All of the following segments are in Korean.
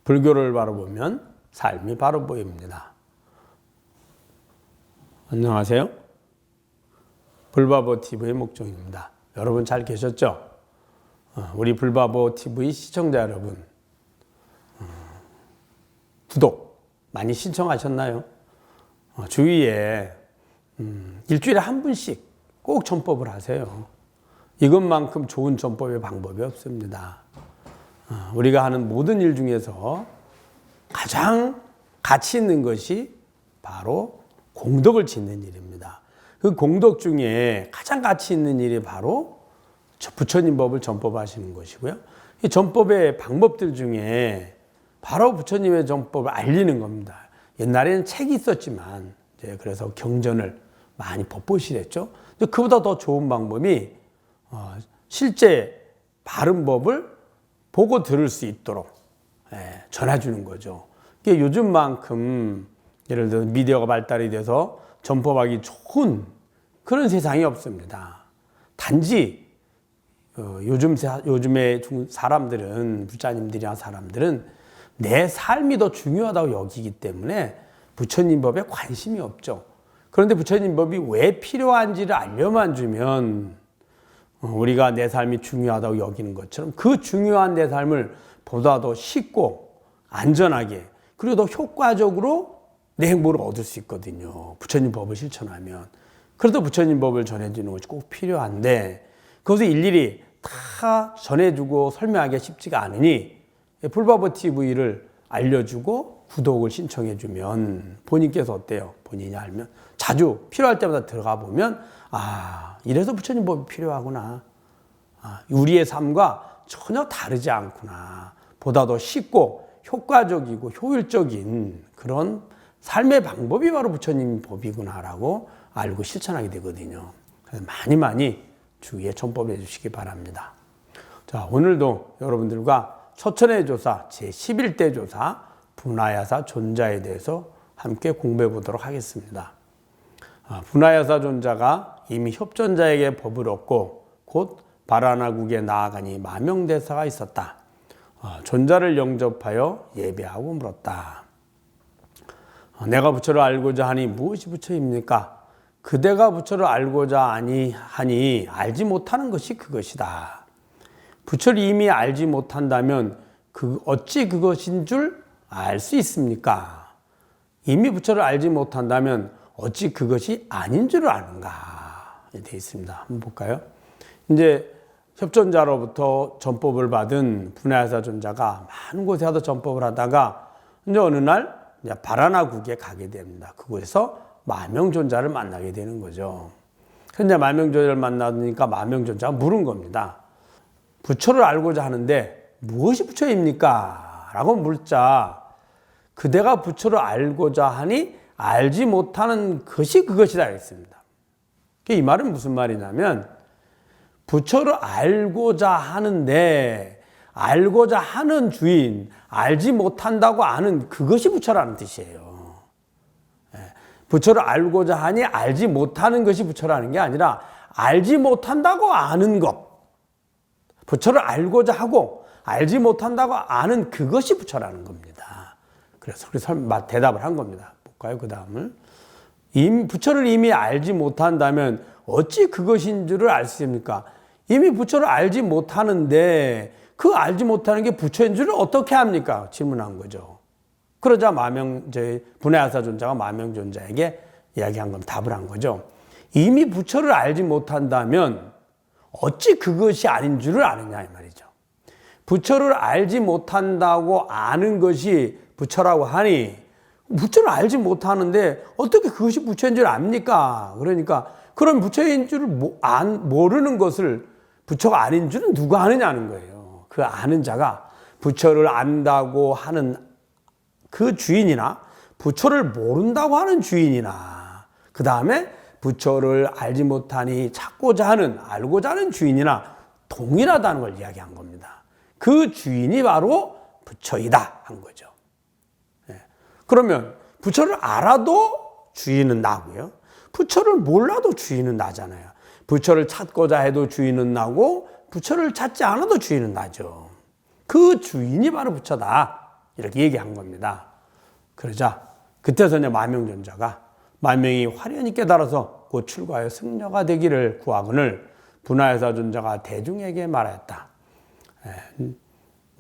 불교를 바라보면 삶이 바로 보입니다. 안녕하세요. 불바보TV의 목종입니다. 여러분 잘 계셨죠? 우리 불바보TV 시청자 여러분, 구독 많이 신청하셨나요? 주위에 일주일에 한 분씩 꼭 전법을 하세요. 이것만큼 좋은 전법의 방법이 없습니다. 우리가 하는 모든 일 중에서 가장 가치 있는 것이 바로 공덕을 짓는 일입니다. 그 공덕 중에 가장 가치 있는 일이 바로 부처님 법을 전법하시는 것이고요. 이 전법의 방법들 중에 바로 부처님의 전법을 알리는 겁니다. 옛날에는 책이 있었지만 이제 그래서 경전을 많이 법보시랬죠. 그보다 더 좋은 방법이 실제 바른 법을 보고 들을 수 있도록 전해주는 거죠. 요즘만큼 예를 들어 미디어가 발달이 돼서 전법하기 좋은 그런 세상이 없습니다. 단지 요즘의 사람들은, 부자님들이나 사람들은 내 삶이 더 중요하다고 여기기 때문에 부처님 법에 관심이 없죠. 그런데 부처님 법이 왜 필요한지를 알려만 주면 우리가 내 삶이 중요하다고 여기는 것처럼 그 중요한 내 삶을 보다 더 쉽고 안전하게 그리고 더 효과적으로 내 행복을 얻을 수 있거든요. 부처님 법을 실천하면. 그래도 부처님 법을 전해주는 것이 꼭 필요한데 그것을 일일이 다 전해주고 설명하기가 쉽지가 않으니 불바보TV를 알려주고 구독을 신청해주면 본인께서 어때요? 본인이 알면 자주 필요할 때마다 들어가 보면 이래서 부처님 법이 필요하구나. 우리의 삶과 전혀 다르지 않구나. 보다 더 쉽고 효과적이고 효율적인 그런 삶의 방법이 바로 부처님 법이구나라고 알고 실천하게 되거든요. 그래서 많이 주위에 전법해 주시기 바랍니다. 자, 오늘도 여러분들과 서천의 조사 제11대 조사 분하야사 존자에 대해서 함께 공부해 보도록 하겠습니다. 분하야사 존자가 이미 협전자에게 법을 얻고 곧 바라나국에 나아가니 마명대사가 있었다. 존자를 영접하여 예배하고 물었다. 내가 부처를 알고자 하니 무엇이 부처입니까? 그대가 부처를 알고자 하니 알지 못하는 것이 그것이다. 부처를 이미 알지 못한다면 어찌 그것인 줄 알 수 있습니까? 이미 부처를 알지 못한다면 어찌 그것이 아닌 줄 아는가? 되어 있습니다. 한번 볼까요? 이제 협전자로부터 전법을 받은 분하야사 존자가 많은 곳에 하도 전법을 하다가 이제 어느 날 바라나국에 가게 됩니다. 그곳에서 마명존자를 만나게 되는 거죠. 그런데 마명존자를 만나니까 마명존자가 물은 겁니다. 부처를 알고자 하는데 무엇이 부처입니까? 라고 묻자 그대가 부처를 알고자 하니 알지 못하는 것이 그것이다 했습니다. 이 말은 무슨 말이냐면 부처를 알고자 하는데 알고자 하는 주인, 알지 못한다고 아는 그것이 부처라는 뜻이에요. 부처를 알고자 하니 알지 못하는 것이 부처라는 게 아니라 알지 못한다고 아는 것. 부처를 알고자 하고 알지 못한다고 아는 그것이 부처라는 겁니다. 그래서 우리 대답을 한 겁니다. 볼까요? 그 다음을. 부처를 이미 알지 못한다면 어찌 그것인 줄을 알 수 있습니까? 이미 부처를 알지 못하는데 그 알지 못하는 게 부처인 줄을 어떻게 합니까? 질문한 거죠. 그러자 분하야사 존자가 마명존자에게 이야기한 건 답을 한 거죠. 이미 부처를 알지 못한다면 어찌 그것이 아닌 줄을 아느냐 이 말이죠. 부처를 알지 못한다고 아는 것이 부처라고 하니 부처를 알지 못하는데 어떻게 그것이 부처인 줄 압니까? 그러니까 그럼 부처인 줄을 모르는 것을 부처가 아닌 줄은 누가 아느냐는 거예요. 그 아는 자가 부처를 안다고 하는 그 주인이나 부처를 모른다고 하는 주인이나 그 다음에 부처를 알지 못하니 찾고자 하는 알고자 하는 주인이나 동일하다는 걸 이야기한 겁니다. 그 주인이 바로 부처이다 한 거죠. 그러면 부처를 알아도 주인은 나고요. 부처를 몰라도 주인은 나잖아요. 부처를 찾고자 해도 주인은 나고 부처를 찾지 않아도 주인은 나죠. 그 주인이 바로 부처다. 이렇게 얘기한 겁니다. 그러자 그때서 이제 마명존자가 만명이 화려히 깨달아서 곧 출가하여 승려가 되기를 구하거늘 분하여사 존자가 대중에게 말하였다.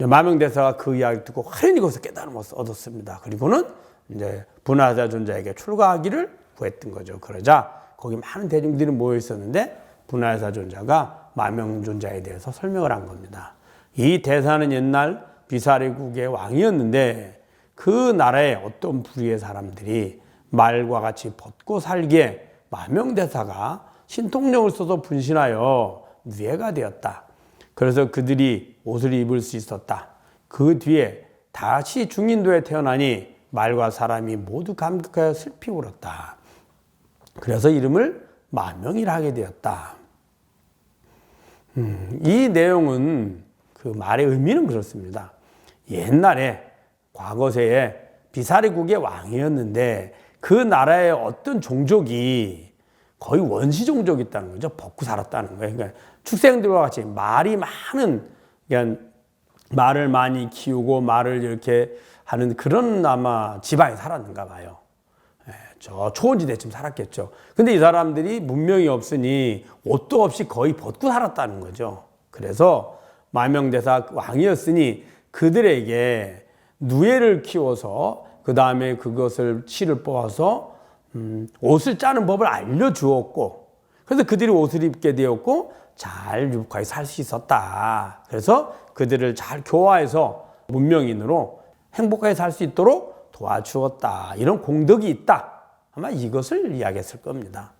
마명대사가 그 이야기를 듣고 화려히 거기서 깨달음을 얻었습니다. 그리고는 이제 분하여사 존자에게 출가하기를 구했던 거죠. 그러자 거기 많은 대중들이 모여 있었는데 분하여사 존자가 마명존자에 대해서 설명을 한 겁니다. 이 대사는 옛날 비사리국의 왕이었는데 그 나라에 어떤 부류의 사람들이 말과 같이 벗고 살기에 마명대사가 신통력을 써서 분신하여 누에가 되었다. 그래서 그들이 옷을 입을 수 있었다. 그 뒤에 다시 중인도에 태어나니 말과 사람이 모두 감격하여 슬피 울었다. 그래서 이름을 마명이라 하게 되었다. 이 내용은 그 말의 의미는 그렇습니다. 옛날에 과거세에 비사리국의 왕이었는데 그 나라의 어떤 종족이 거의 원시 종족이 있다는 거죠. 벗고 살았다는 거예요. 그러니까 축생들과 같이 말이 많은, 그러니까 말을 많이 키우고 말을 이렇게 하는 그런 아마 지방에 살았는가 봐요. 저 초원지대쯤 살았겠죠. 근데 이 사람들이 문명이 없으니 옷도 없이 거의 벗고 살았다는 거죠. 그래서 마명대사 왕이었으니 그들에게 누에를 키워서 그 다음에 그것을 실을 뽑아서 옷을 짜는 법을 알려주었고, 그래서 그들이 옷을 입게 되었고 잘 유복하게 살 수 있었다. 그래서 그들을 잘 교화해서 문명인으로 행복하게 살 수 있도록 도와주었다. 이런 공덕이 있다. 아마 이것을 이야기했을 겁니다.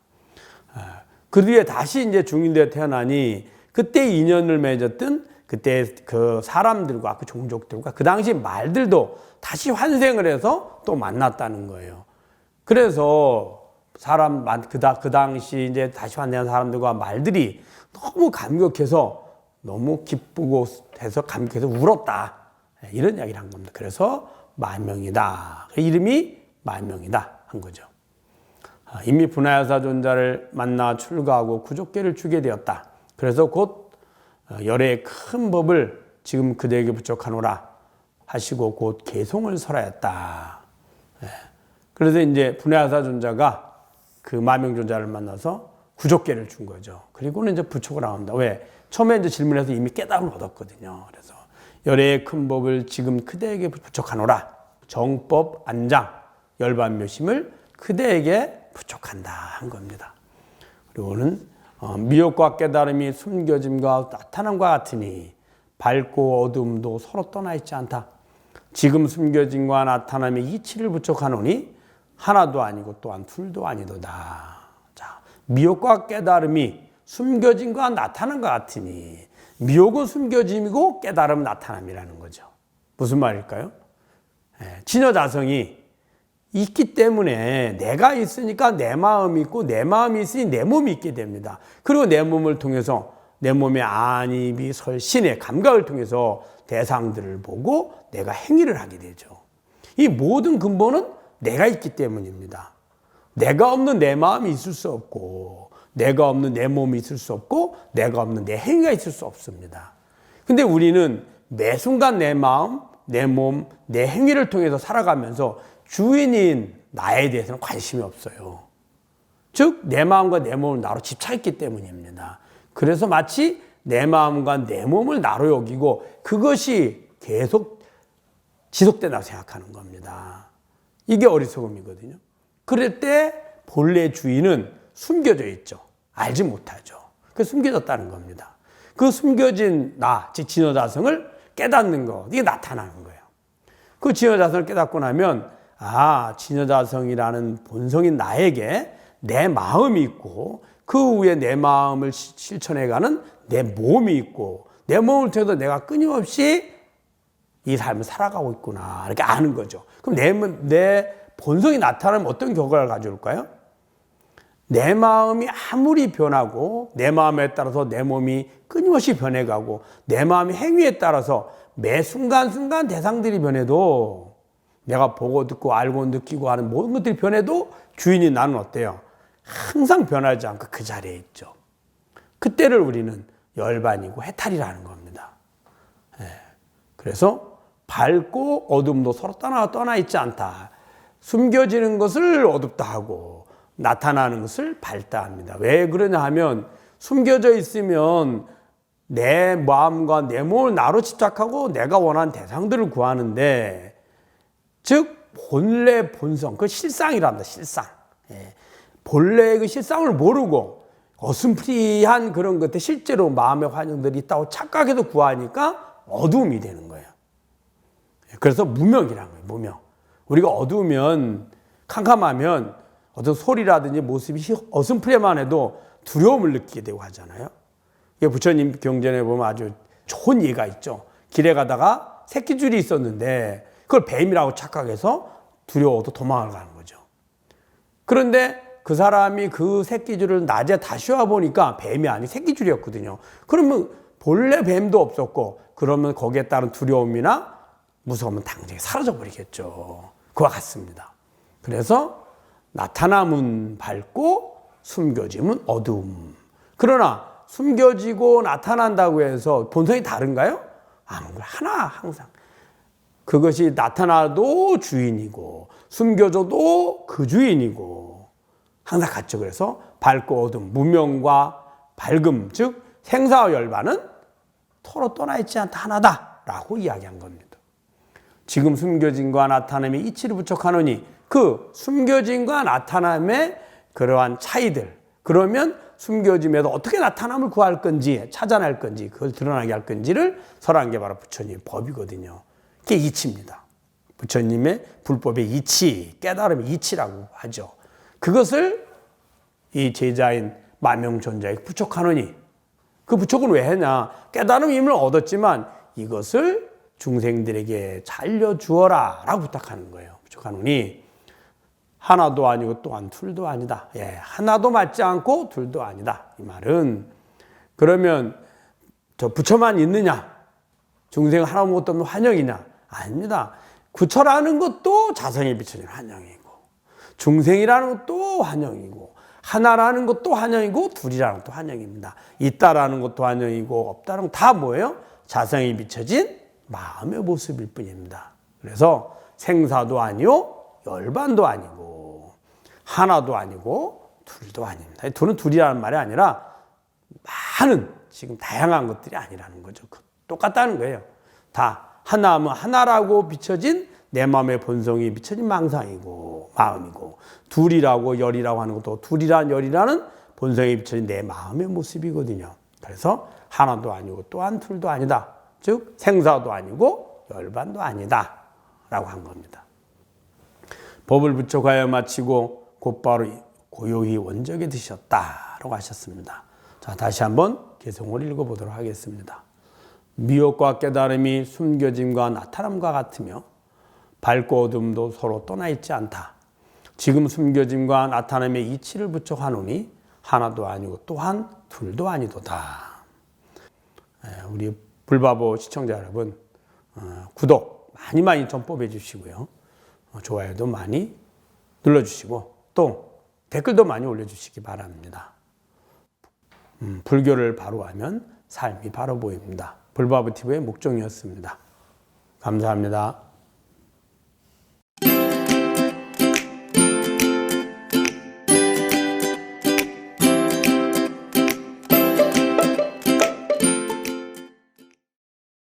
그 뒤에 다시 이제 중인도에 태어나니 그때 인연을 맺었던 그때 그 사람들과 그 종족들과 그 당시 말들도 다시 환생을 해서 또 만났다는 거예요. 그래서 그 당시 이제 다시 환생한 사람들과 말들이 너무 감격해서 너무 기쁘고 해서 감격해서 울었다. 이런 이야기를 한 겁니다. 그래서 만명이다. 이름이 만명이다 한 거죠. 이미 분하여사 존자를 만나 출가하고 구족계를 주게 되었다. 그래서 곧 열애의 큰 법을 지금 그대에게 부족하노라 하시고 곧 개송을 설하였다. 그래서 이제 분하여사 존자가 그 마명존자를 만나서 구족계를 준 거죠. 그리고는 이제 부촉을 나온다. 왜? 처음에 이제 질문해서 이미 깨달음을 얻었거든요. 그래서 열애의 큰 법을 지금 그대에게 부족하노라. 정법 안장 열반묘심을 그대에게 부족한다 한 겁니다. 그리고는 미혹과 깨달음이 숨겨짐과 나타남과 같으니 밝고 어둠도 서로 떠나 있지 않다. 지금 숨겨짐과 나타남이 이치를 부족하노니 하나도 아니고 또한 둘도 아니도다. 자, 미혹과 깨달음이 숨겨짐과 나타남과 같으니 미혹은 숨겨짐이고 깨달음은 나타남이라는 거죠. 무슨 말일까요? 진여자성이 있기 때문에 내가 있으니까 내 마음이 있고 내 마음이 있으니 내 몸이 있게 됩니다. 그리고 내 몸을 통해서 내 몸의 안입이 설신의 감각을 통해서 대상들을 보고 내가 행위를 하게 되죠. 이 모든 근본은 내가 있기 때문입니다. 내가 없는 내 마음이 있을 수 없고 내가 없는 내 몸이 있을 수 없고 내가 없는 내 행위가 있을 수 없습니다. 근데 우리는 매 순간 내 마음, 내 몸, 내 행위를 통해서 살아가면서 주인인 나에 대해서는 관심이 없어요. 즉 내 마음과 내 몸을 나로 집착했기 때문입니다. 그래서 마치 내 마음과 내 몸을 나로 여기고 그것이 계속 지속된다고 생각하는 겁니다. 이게 어리석음이거든요. 그럴 때 본래 주인은 숨겨져 있죠. 알지 못하죠. 그래서 숨겨졌다는 겁니다. 그 숨겨진 나, 즉 진여자성을 깨닫는 것, 이게 나타나는 거예요. 그 진여자성을 깨닫고 나면 진여자성이라는 본성인 나에게 내 마음이 있고 그 위에 내 마음을 실천해가는 내 몸이 있고 내 몸을 통해서 내가 끊임없이 이 삶을 살아가고 있구나 이렇게 아는 거죠. 그럼 내 본성이 나타나면 어떤 결과를 가져올까요? 내 마음이 아무리 변하고 내 마음에 따라서 내 몸이 끊임없이 변해가고 내 마음의 행위에 따라서 매 순간순간 대상들이 변해도 내가 보고 듣고 알고 느끼고 하는 모든 것들이 변해도 주인이 나는 어때요? 항상 변하지 않고 그 자리에 있죠. 그때를 우리는 열반이고 해탈이라는 겁니다. 그래서 밝고 어둠도 서로 떠나 있지 않다. 숨겨지는 것을 어둡다 하고 나타나는 것을 밝다 합니다. 왜 그러냐 하면 숨겨져 있으면 내 마음과 내 몸을 나로 집착하고 내가 원하는 대상들을 구하는데, 즉 본래 본성, 그 실상이랍니다. 실상. 본래의 그 실상을 모르고 어슴푸리한 그런 것들, 실제로 마음의 환영들이 있다고 착각해서 구하니까 어두움이 되는 거예요. 그래서 무명이라는 거예요. 무명. 우리가 어두우면, 캄캄하면 어떤 소리라든지 모습이 어슴푸레만 해도 두려움을 느끼게 되고 하잖아요. 부처님 경전에 보면 아주 좋은 예가 있죠. 길에 가다가 새끼줄이 있었는데 그걸 뱀이라고 착각해서 두려워도 도망을 가는 거죠. 그런데 그 사람이 그 새끼줄을 낮에 다시 와보니까 뱀이 아니고 새끼줄이었거든요. 그러면 본래 뱀도 없었고, 그러면 거기에 따른 두려움이나 무서움은 당장에 사라져버리겠죠. 그와 같습니다. 그래서 나타남은 밝고 숨겨짐은 어두움. 그러나 숨겨지고 나타난다고 해서 본성이 다른가요? 하나 항상. 그것이 나타나도 주인이고 숨겨져도 그 주인이고 항상 같죠. 그래서 밝고 어둠, 무명과 밝음, 즉 생사와 열반은 서로 떠나 있지 않다 하나다라고 이야기한 겁니다. 지금 숨겨짐과 나타남의 이치를 부척하노니, 그 숨겨짐과 나타남의 그러한 차이들, 그러면 숨겨짐에도 어떻게 나타남을 구할 건지, 찾아낼 건지, 그걸 드러나게 할 건지를 설한 게 바로 부처님의 법이거든요. 그게 이치입니다. 부처님의 불법의 이치, 깨달음의 이치라고 하죠. 그것을 이 제자인 만명존자에게 부척하노니, 그 부척은 왜 했냐? 깨달음 힘을 얻었지만 이것을 중생들에게 잘 알려주어라 라고 부탁하는 거예요. 부척하노니 하나도 아니고 또한 둘도 아니다. 하나도 맞지 않고 둘도 아니다. 이 말은, 그러면 저 부처만 있느냐? 중생 하나 아무것도 없는 환영이냐? 아닙니다. 부처라는 것도 자성에 비춰진 환영이고, 중생이라는 것도 환영이고, 하나라는 것도 환영이고, 둘이라는 것도 환영입니다. 있다라는 것도 환영이고, 없다라는 것 다 뭐예요? 자성에 비춰진 마음의 모습일 뿐입니다. 그래서 생사도 아니요, 열반도 아니고, 하나도 아니고, 둘도 아닙니다. 둘은 둘이라는 말이 아니라 많은, 지금 다양한 것들이 아니라는 거죠. 똑같다는 거예요. 다 하나면 하나라고 비춰진 내 마음의 본성이 비춰진 망상이고 마음이고, 둘이라고 열이라고 하는 것도 둘이란 열이라는 본성이 비춰진 내 마음의 모습이거든요. 그래서 하나도 아니고 또한 둘도 아니다. 즉 생사도 아니고 열반도 아니다 라고 한 겁니다. 법을 부척하여 마치고 곧바로 고요히 원적에 드셨다라고 하셨습니다. 자, 다시 한번 개성을 읽어보도록 하겠습니다. 미혹과 깨달음이 숨겨짐과 나타남과 같으며 밝고 어둠도 서로 떠나 있지 않다. 지금 숨겨짐과 나타남의 이치를 부척하노니 하나도 아니고 또한 둘도 아니도다. 우리 불바보 시청자 여러분, 구독 많이 좀 뽑아주시고요. 좋아요도 많이 눌러주시고 또 댓글도 많이 올려주시기 바랍니다. 불교를 바로 하면 삶이 바로 보입니다. 불바보TV의 목종이었습니다. 감사합니다.